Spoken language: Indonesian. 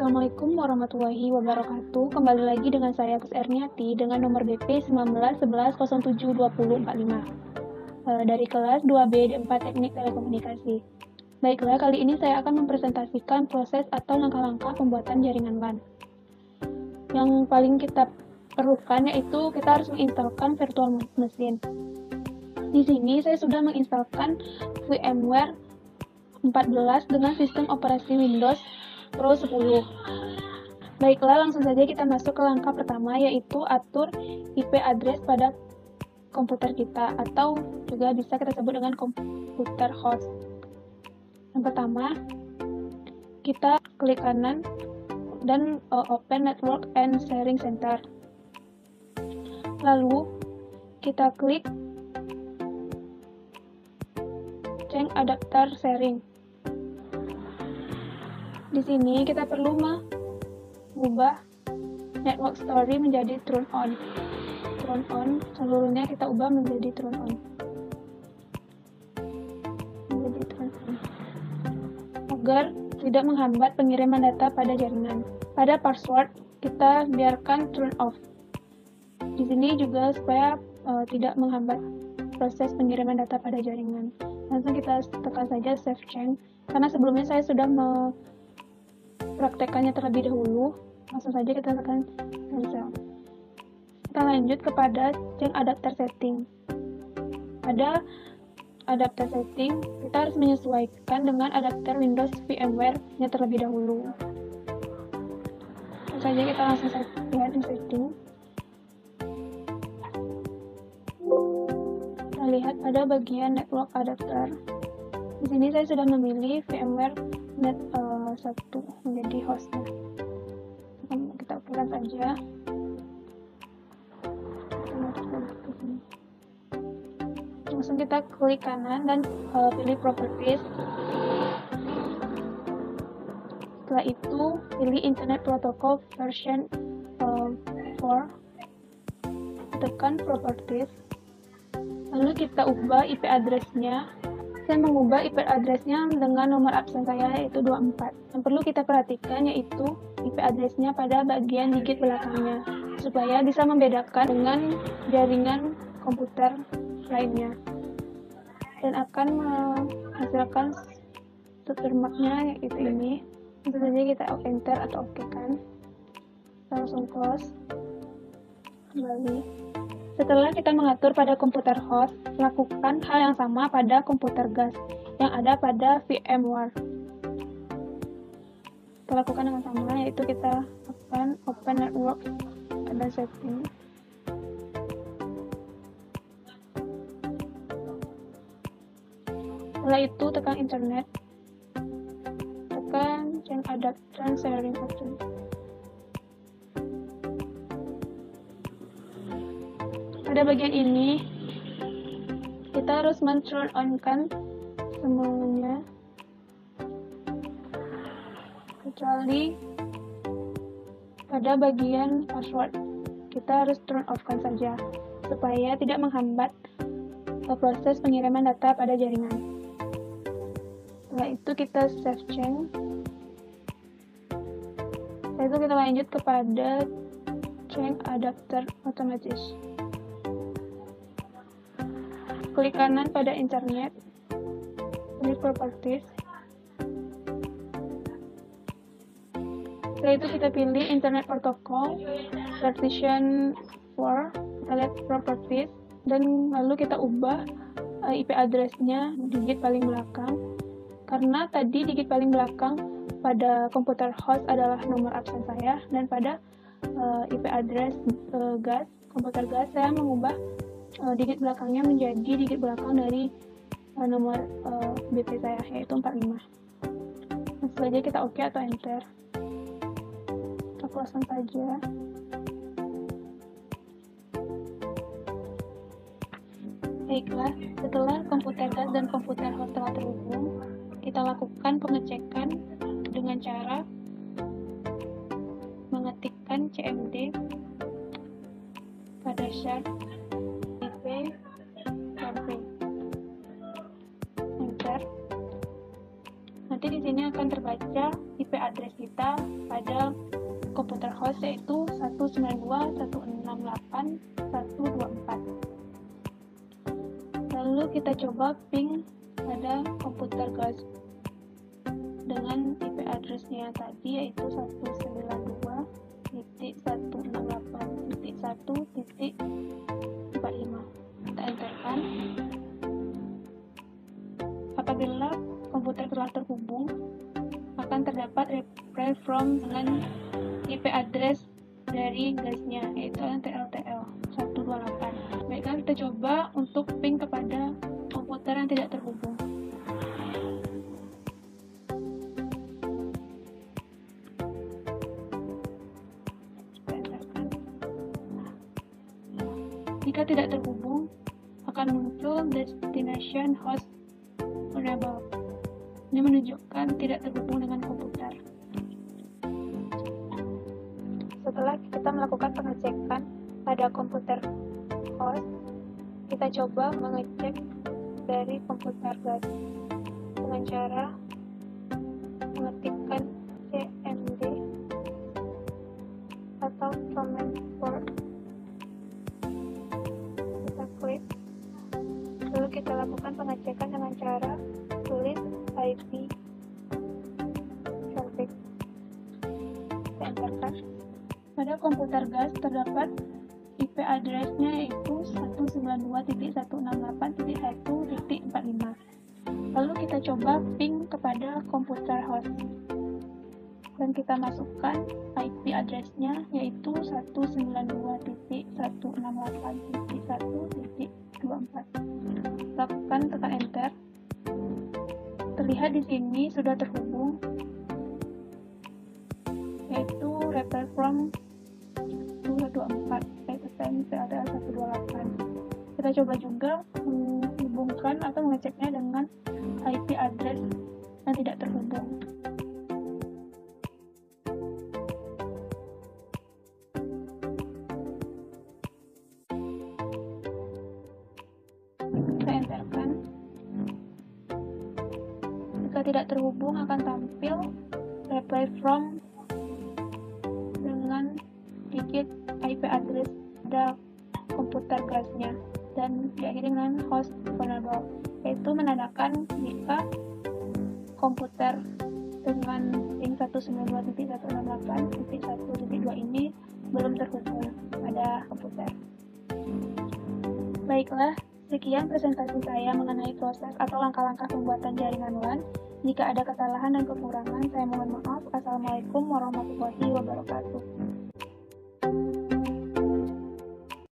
Assalamualaikum warahmatullahi wabarakatuh. Kembali lagi dengan saya Agus Erniati dengan nomor BP 1911072045 dari kelas 2B D4 Teknik Telekomunikasi. Baiklah, kali ini saya akan mempresentasikan proses atau langkah-langkah pembuatan jaringan LAN. Yang paling kita perlukan yaitu kita harus menginstalkan virtual machine. Di sini saya sudah menginstalkan VMware 14 dengan sistem operasi Windows Pro 10. Baiklah, langsung saja kita masuk ke langkah pertama, yaitu atur IP address pada komputer kita, atau juga bisa kita sebut dengan komputer host. Yang pertama, kita klik kanan dan open Network and Sharing Center. Lalu kita klik change adapter sharing. Di sini kita perlu mengubah network story menjadi turn on. Turn on seluruhnya kita ubah menjadi turn on. Agar tidak menghambat pengiriman data pada jaringan. Pada password kita biarkan turn off. Di sini juga supaya tidak menghambat proses pengiriman data pada jaringan. Langsung kita tekan saja save change, karena sebelumnya saya sudah praktekannya terlebih dahulu. Langsung saja kita tekan cancel. Kita lanjut kepada change adapter setting. Pada adapter setting kita harus menyesuaikan dengan adapter Windows VMware nya terlebih dahulu. Langsung saja kita langsung lihat di setting. Kita lihat pada bagian network adapter. Di sini saya sudah memilih VMware Net 1 menjadi hostnya. Kita okekan saja. Langsung kita klik kanan dan pilih properties. Setelah itu pilih Internet Protocol version 4. Tekan properties. Lalu kita ubah IP address-nya. Saya mengubah IP address-nya dengan nomor absen saya, yaitu 24. Yang perlu kita perhatikan yaitu IP address-nya pada bagian digit belakangnya, supaya bisa membedakan dengan jaringan komputer lainnya, dan akan menghasilkan struktur MAC-nya yaitu ini. Tentu saja kita enter atau oke kan. Langsung close. Kembali. Setelah kita mengatur pada komputer host, lakukan hal yang sama pada komputer gas yang ada pada VMware. Kita lakukan dengan sama, yaitu kita akan open network dan setting. Setelah itu tekan internet, tekan change adapter sharing option. Pada bagian ini kita harus men-turn on-kan semuanya, kecuali pada bagian password kita harus turn off-kan saja supaya tidak menghambat proses pengiriman data pada jaringan. Setelah itu kita save change. Setelah itu kita lanjut kepada change adapter otomatis. Klik kanan pada internet, pilih properties. Setelah itu kita pilih Internet Protocol version 4, kita lihat properties, dan lalu kita ubah IP address-nya digit paling belakang, karena tadi digit paling belakang pada komputer host adalah nomor absen saya, dan pada IP address komputer gas saya mengubah digit belakangnya menjadi digit belakang dari nomor BP saya, yaitu 45. Langsung saja kita oke atau enter. Kita close saja. Baiklah, setelah komputer gas dan komputer host telah terhubung, kita lakukan pengecekan dengan cara mengetikkan cmd pada shard IP enter. Nanti di sini akan terbaca IP address kita pada komputer host, yaitu 192.168.124. Lalu kita coba ping pada komputer guys dengan IP address-nya tadi, yaitu 192.168.1.45. Kita enterkan. Apabila komputer telah terhubung, akan terdapat reply from dengan IP address dari guysnya, yaitu TLTL 128. Baiklah, kita coba untuk ping kepada komputer yang tidak terhubung. Jika tidak terhubung, akan muncul destination host unable. Ini menunjukkan tidak terhubung dengan komputer. Setelah kita melakukan pengecekan pada komputer host, kita coba mengecek dari komputer guys dengan cara mengetikkan cmd atau command port. Kita klik, lalu kita lakukan pengecekan dengan cara tulis IP traffic. Kita enterkan. Pada komputer gas terdapat IP address-nya yaitu 192.168.1.45. Lalu kita coba ping kepada komputer host dan kita masukkan IP address-nya yaitu 192.168.1.24. Lakukan tekan enter. Terlihat di sini sudah terhubung, yaitu reply from 124, yaitu TLTL 128. Kita coba juga menghubungkan atau mengeceknya dengan IP address yang tidak terhubung. Kita enterkan. Jika tidak terhubung, akan tampil reply from dengan digit IP address pada komputer gasnya dan diakhiri dengan host vulnerable, yaitu menandakan jika komputer dengan ping 192.168.1.2 ini belum terhubung pada komputer. Baiklah, sekian presentasi saya mengenai proses atau langkah-langkah pembuatan jaringan LAN. Jika ada kesalahan dan kekurangan, saya mohon maaf. Assalamualaikum warahmatullahi wabarakatuh.